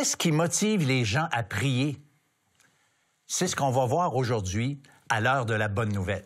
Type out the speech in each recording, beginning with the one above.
Qu'est-ce qui motive les gens à prier? C'est ce qu'on va voir aujourd'hui à l'heure de la bonne nouvelle.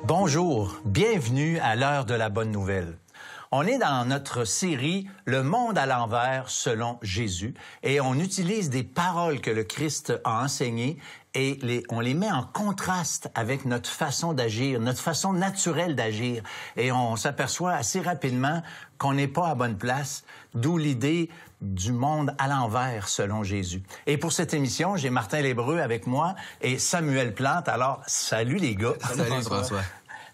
Bonjour, bienvenue à l'heure de la bonne nouvelle. On est dans notre série « Le monde à l'envers selon Jésus » et on utilise des paroles que le Christ a enseignées et on les met en contraste avec notre façon d'agir, notre façon naturelle d'agir. Et on s'aperçoit assez rapidement qu'on n'est pas à bonne place, d'où l'idée du monde à l'envers selon Jésus. Et pour cette émission, j'ai Martin Lébreux avec moi et Samuel Plante. Alors, salut les gars. Salut François.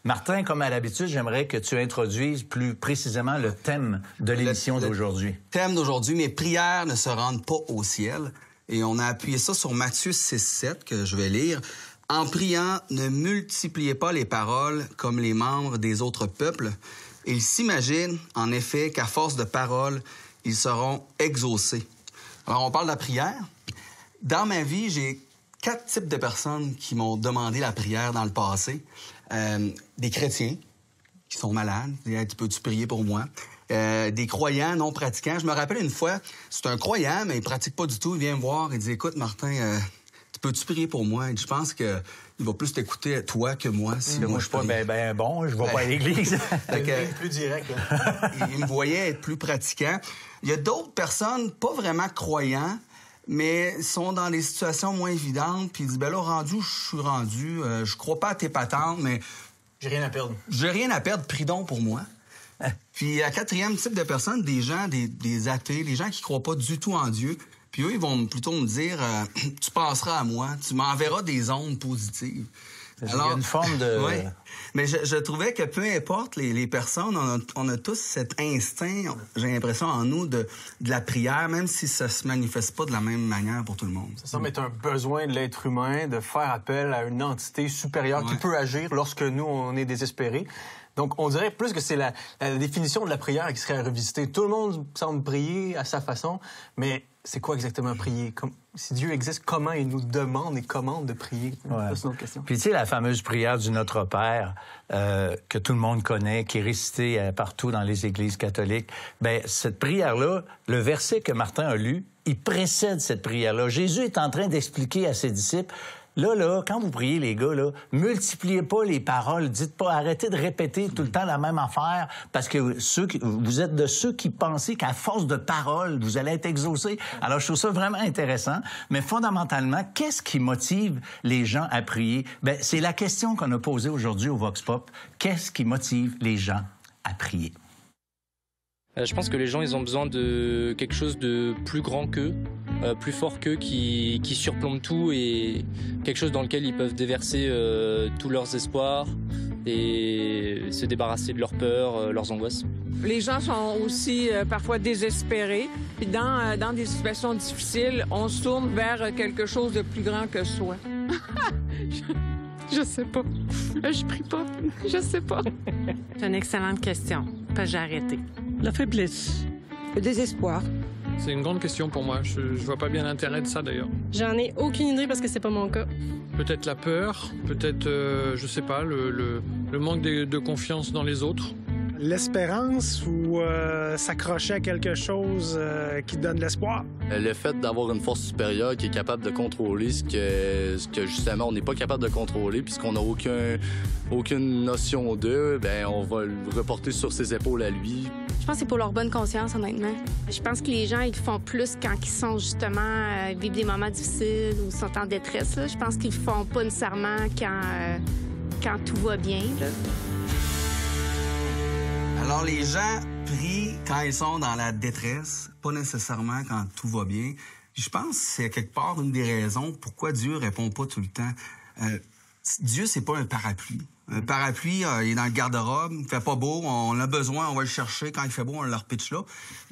Martin, comme à l'habitude, j'aimerais que tu introduises plus précisément le thème de l'émission d'aujourd'hui. Le thème d'aujourd'hui, mes prières ne se rendent pas au ciel. Et on a appuyé ça sur Matthieu 6,7 que je vais lire. En priant, ne multipliez pas les paroles comme les membres des autres peuples. Ils s'imaginent, en effet, qu'à force de paroles, ils seront exaucés. Alors, on parle de la prière. Dans ma vie, j'ai 4 types de personnes qui m'ont demandé la prière dans le passé. Des chrétiens qui sont malades, « Peux-tu prier pour moi? » Des croyants non pratiquants. Je me rappelle une fois, c'est un croyant, mais il pratique pas du tout. Il vient me voir et dit « Écoute, Martin, peux-tu prier pour moi? » Il dit « Je pense qu'il va plus t'écouter toi que moi. » Si moi, je suis pas ben bon, je vais pas à l'église. Plus direct. Il me voyait être plus pratiquant. Il y a d'autres personnes, pas vraiment croyants, mais sont dans des situations moins évidentes, puis ils disent, ben là, rendu où je suis rendu, je crois pas à tes patentes, mais... J'ai rien à perdre. J'ai rien à perdre, prie donc pour moi. Puis, la 4e type de personnes, des gens, des athées, des gens qui croient pas du tout en Dieu, puis eux, ils vont plutôt me dire, tu penseras à moi, tu m'enverras des ondes positives. Alors, il y a une forme de... Oui. Mais je trouvais que peu importe les personnes, on a tous cet instinct, j'ai l'impression, en nous, de la prière, même si ça se manifeste pas de la même manière pour tout le monde. Ça semble être un besoin de l'être humain de faire appel à une entité supérieure qui peut agir lorsque nous, on est désespérés. Donc, on dirait plus que c'est la définition de la prière qui serait à revisiter. Tout le monde semble prier à sa façon, mais c'est quoi exactement prier? Si Dieu existe, comment il nous demande et commande de prier? Ouais. Ça, c'est une autre question. Puis tu sais, la fameuse prière du Notre Père, que tout le monde connaît, qui est récitée partout dans les églises catholiques, ben cette prière-là, le verset que Martin a lu, il précède cette prière-là. Jésus est en train d'expliquer à ses disciples, Là, quand vous priez, les gars, là, multipliez pas les paroles. Dites pas, arrêtez de répéter tout le temps la même affaire, parce que vous êtes de ceux qui pensez qu'à force de paroles, vous allez être exaucés. Alors, je trouve ça vraiment intéressant. Mais fondamentalement, qu'est-ce qui motive les gens à prier? Ben, c'est la question qu'on a posée aujourd'hui au Vox Pop. Qu'est-ce qui motive les gens à prier? Je pense que les gens, ils ont besoin de quelque chose de plus grand qu'eux, plus fort qu'eux, qui surplombe tout et quelque chose dans lequel ils peuvent déverser tous leurs espoirs et se débarrasser de leurs peurs, leurs angoisses. Les gens sont aussi parfois désespérés. Puis dans des situations difficiles, on se tourne vers quelque chose de plus grand que soi. Je sais pas. Je prie pas. Je sais pas. C'est une excellente question. Pas j'ai arrêté. La faiblesse. Le désespoir. C'est une grande question pour moi. Je vois pas bien l'intérêt de ça, d'ailleurs. J'en ai aucune idée parce que c'est pas mon cas. Peut-être la peur, peut-être, je sais pas, le manque de confiance dans les autres. L'espérance ou s'accrocher à quelque chose qui donne l'espoir. Le fait d'avoir une force supérieure qui est capable de contrôler ce que justement on n'est pas capable de contrôler puisqu'on n'a aucune notion d'eux, ben on va le reporter sur ses épaules à lui. Je pense que c'est pour leur bonne conscience, honnêtement. Je pense que les gens, ils font plus quand ils sont justement vivent des moments difficiles ou sont en détresse. Là. Je pense qu'ils font pas nécessairement quand tout va bien. Là. Alors, les gens prient quand ils sont dans la détresse, pas nécessairement quand tout va bien. Puis je pense que c'est quelque part une des raisons pourquoi Dieu répond pas tout le temps. Dieu, c'est pas un parapluie. Un parapluie, il est dans le garde-robe, il fait pas beau, on a besoin, on va le chercher. Quand il fait beau, on le repitche là.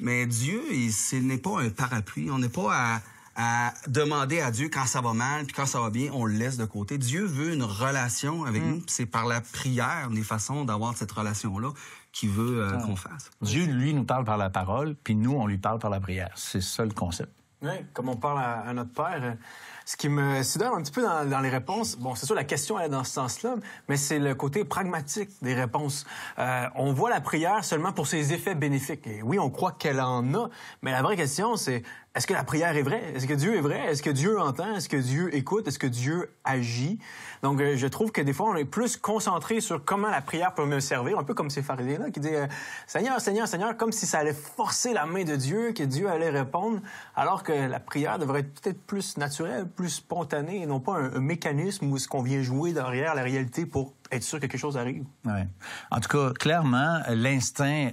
Mais Dieu, ce n'est pas un parapluie. On n'est pas à demander à Dieu quand ça va mal, puis quand ça va bien, on le laisse de côté. Dieu veut une relation avec nous, puis c'est par la prière, des façons d'avoir cette relation-là qu'il veut qu'on fasse. Dieu, lui, nous parle par la parole, puis nous, on lui parle par la prière. C'est ça le concept. Oui, comme on parle à notre Père. Ce qui me sidère un petit peu dans les réponses, bon, c'est sûr, la question elle est dans ce sens-là, mais c'est le côté pragmatique des réponses. On voit la prière seulement pour ses effets bénéfiques. Et oui, on croit qu'elle en a, mais la vraie question, c'est est-ce que la prière est vraie? Est-ce que Dieu est vrai? Est-ce que Dieu entend? Est-ce que Dieu écoute? Est-ce que Dieu agit? Donc, je trouve que des fois, on est plus concentré sur comment la prière peut me servir, un peu comme ces pharisiens-là qui disent « Seigneur, Seigneur, Seigneur », comme si ça allait forcer la main de Dieu, que Dieu allait répondre, alors que la prière devrait être peut-être plus naturelle, plus spontanée, et non pas un mécanisme où est-ce qu'on vient jouer derrière la réalité pour être sûr que quelque chose arrive. Ouais. En tout cas, clairement, l'instinct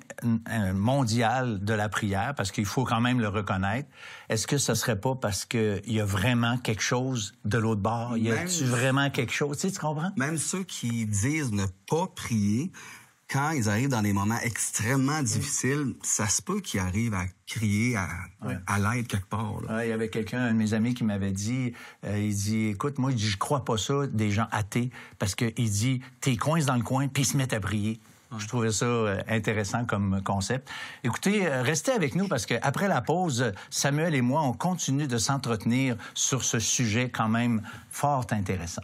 mondial de la prière, parce qu'il faut quand même le reconnaître, est-ce que ce serait pas parce qu'il y a vraiment quelque chose de l'autre bord? Y a-tu vraiment quelque chose? Tu comprends? Même ceux qui disent ne pas prier, quand ils arrivent dans des moments extrêmement difficiles, ça se peut qu'ils arrivent à crier à l'aide quelque part. Là. Il y avait quelqu'un, un de mes amis, qui m'avait dit, il dit, écoute, moi, je crois pas ça, des gens athées, parce qu'il dit, t'es coincé dans le coin, puis ils se mettent à prier. Ouais. Je trouvais ça intéressant comme concept. Écoutez, restez avec nous parce qu'après la pause, Samuel et moi, on continue de s'entretenir sur ce sujet quand même fort intéressant.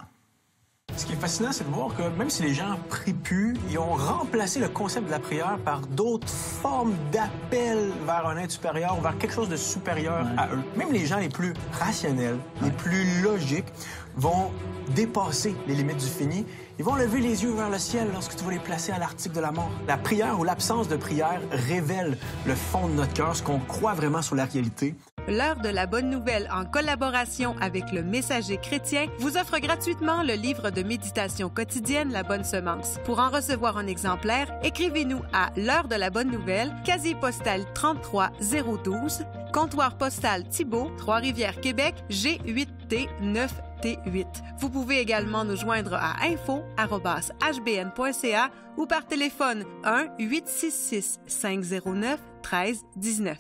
Ce qui est fascinant, c'est de voir que même si les gens prient plus, ils ont remplacé le concept de la prière par d'autres formes d'appel vers un être supérieur, vers quelque chose de supérieur à eux. Même les gens les plus rationnels, les plus logiques, vont dépasser les limites du fini. Ils vont lever les yeux vers le ciel lorsque tu vas les placer à l'article de la mort. La prière ou l'absence de prière révèle le fond de notre cœur, ce qu'on croit vraiment sur la réalité. L'heure de la bonne nouvelle, en collaboration avec le Messager chrétien, vous offre gratuitement le livre de méditation quotidienne La Bonne Semence. Pour en recevoir un exemplaire, écrivez-nous à l'heure de la bonne nouvelle, casier postal 33012, comptoir postal Thibault, Trois-Rivières, Québec, G8T 9T8. Vous pouvez également nous joindre à info@hbn.ca ou par téléphone 1-866-509-1319.